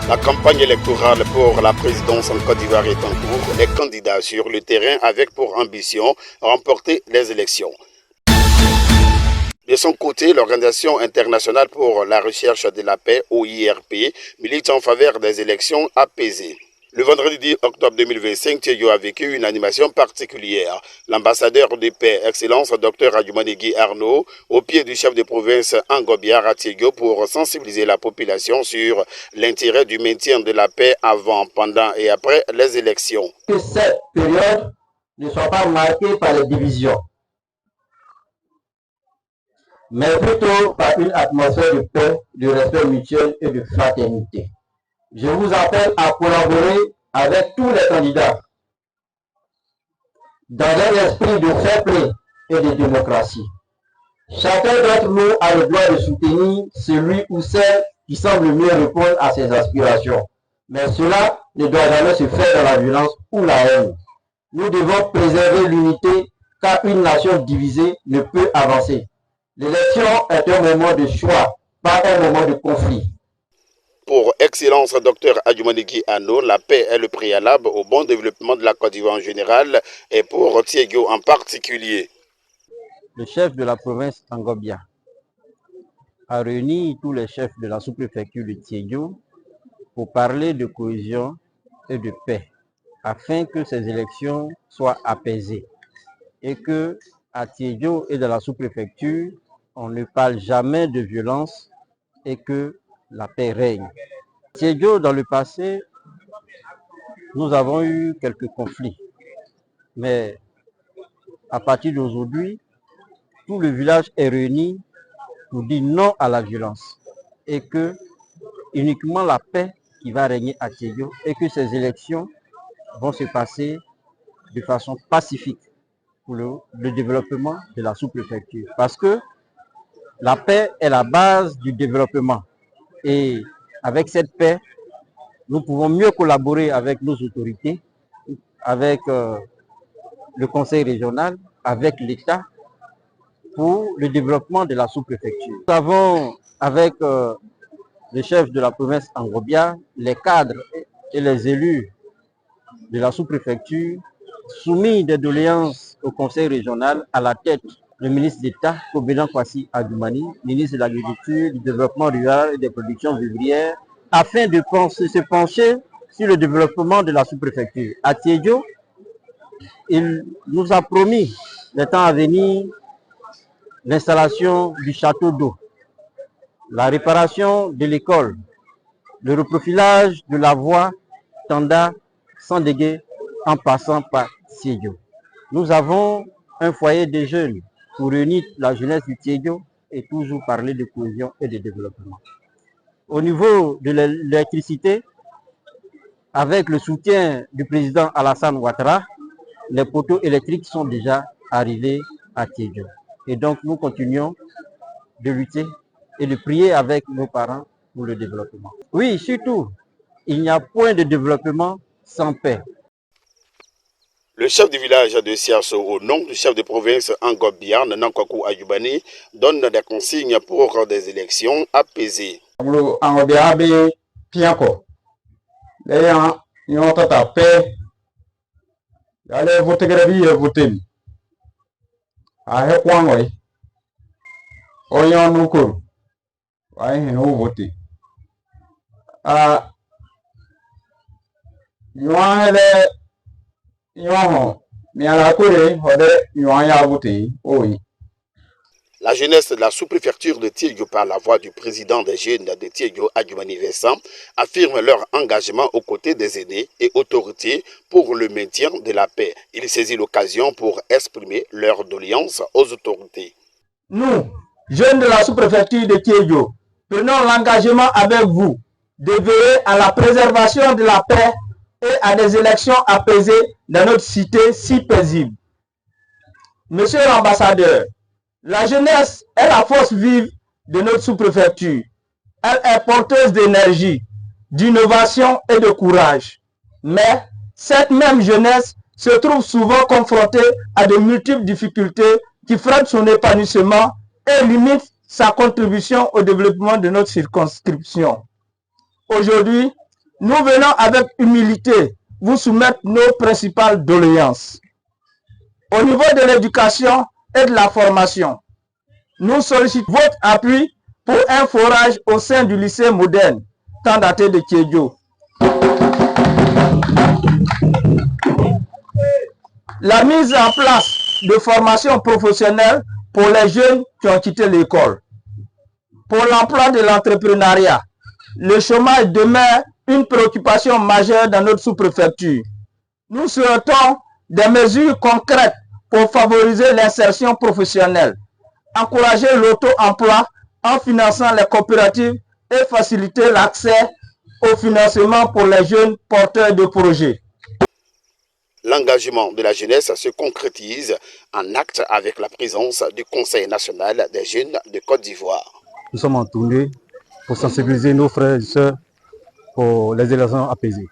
La campagne électorale pour la présidence en Côte d'Ivoire est en cours. Les candidats sur le terrain avec pour ambition remporter les élections. De son côté, l'Organisation internationale pour la recherche de la paix, OIRP, milite en faveur des élections apaisées. Le vendredi 10 octobre 2025, Thiégo a vécu une animation particulière. L'ambassadeur de paix, Excellence Dr Adjumanegui Arnaud, au pied du chef de province Angobiar à Thiégo pour sensibiliser la population sur l'intérêt du maintien de la paix avant, pendant et après les élections. Que cette période ne soit pas marquée par les divisions, mais plutôt par une atmosphère de paix, de respect mutuel et de fraternité. Je vous appelle à collaborer avec tous les candidats dans un esprit de fair play et de démocratie. Chacun d'entre nous a le droit de soutenir celui ou celle qui semble mieux répondre à ses aspirations. Mais cela ne doit jamais se faire dans la violence ou la haine. Nous devons préserver l'unité car une nation divisée ne peut avancer. L'élection est un moment de choix, pas un moment de conflit. Pour Excellence Dr Adjumanegui Arnaud, la paix est le préalable au bon développement de la Côte d'Ivoire en général et pour Thiégo en particulier. Le chef de la province Angobia a réuni tous les chefs de la sous-préfecture de Thiégo pour parler de cohésion et de paix, afin que ces élections soient apaisées et que à Thiégo et dans la sous-préfecture, on ne parle jamais de violence et que la paix règne. Thiégo, dans le passé, nous avons eu quelques conflits, mais à partir d'aujourd'hui, tout le village est réuni pour dire non à la violence et que uniquement la paix qui va régner à Thiégo et que ces élections vont se passer de façon pacifique pour le développement de la sous-préfecture. Parce que la paix est la base du développement et avec cette paix, nous pouvons mieux collaborer avec nos autorités, avec le conseil régional, avec l'État pour le développement de la sous-préfecture. Nous avons avec le chef de la province Angobiar, les cadres et les élus de la sous-préfecture soumis des doléances au conseil régional à la tête le ministre d'État, Kobena Kwasi Adjoumani, ministre de l'Agriculture, du Développement rural et des productions vivrières, afin de se pencher sur le développement de la sous-préfecture. À Thiégo, il nous a promis, les temps à venir, l'installation du château d'eau, la réparation de l'école, le reprofilage de la voie Tanda-Sandégué en passant par Thiégo. Nous avons un foyer des jeunes pour réunir la jeunesse du Thiégo et toujours parler de cohésion et de développement. Au niveau de l'électricité, avec le soutien du président Alassane Ouattara, les poteaux électriques sont déjà arrivés à Thiégo. Et donc nous continuons de lutter et de prier avec nos parents pour le développement. Oui, surtout, il n'y a point de développement sans paix. Le chef du village de Siasso, au nom du chef de province Angobiar, Nankwaku Adjoumani, donne des consignes pour des élections apaisées. Angobiar be pianko. D'ailleurs, ils ont ta paix. Allez voter gravi et voter. A point oui. Oyon nuko. Ouais, nous voter. La jeunesse de la sous-préfecture de Thiégo, par la voix du président des jeunes de Thiégo, Adjoumani Vincent, affirme leur engagement aux côtés des aînés et autorités pour le maintien de la paix. Il saisit l'occasion pour exprimer leur doléance aux autorités. Nous, jeunes de la sous-préfecture de Thiégo, prenons l'engagement avec vous de veiller à la préservation de la paix et à des élections apaisées dans notre cité si paisible. Monsieur l'ambassadeur, la jeunesse est la force vive de notre sous-préfecture. Elle est porteuse d'énergie, d'innovation et de courage. Mais cette même jeunesse se trouve souvent confrontée à de multiples difficultés qui freinent son épanouissement et limitent sa contribution au développement de notre circonscription. Aujourd'hui, nous venons avec humilité vous soumettre nos principales doléances. Au niveau de l'éducation et de la formation, nous sollicitons votre appui pour un forage au sein du lycée moderne, tant daté de Tiédio. La mise en place de formations professionnelles pour les jeunes qui ont quitté l'école. Pour l'emploi de l'entrepreneuriat, le chômage demeure une préoccupation majeure dans notre sous-préfecture. Nous souhaitons des mesures concrètes pour favoriser l'insertion professionnelle, encourager l'auto-emploi en finançant les coopératives et faciliter l'accès au financement pour les jeunes porteurs de projets. L'engagement de la jeunesse se concrétise en acte avec la présence du Conseil national des jeunes de Côte d'Ivoire. Nous sommes en tournée pour sensibiliser nos frères et sœurs pour les élections apaisées.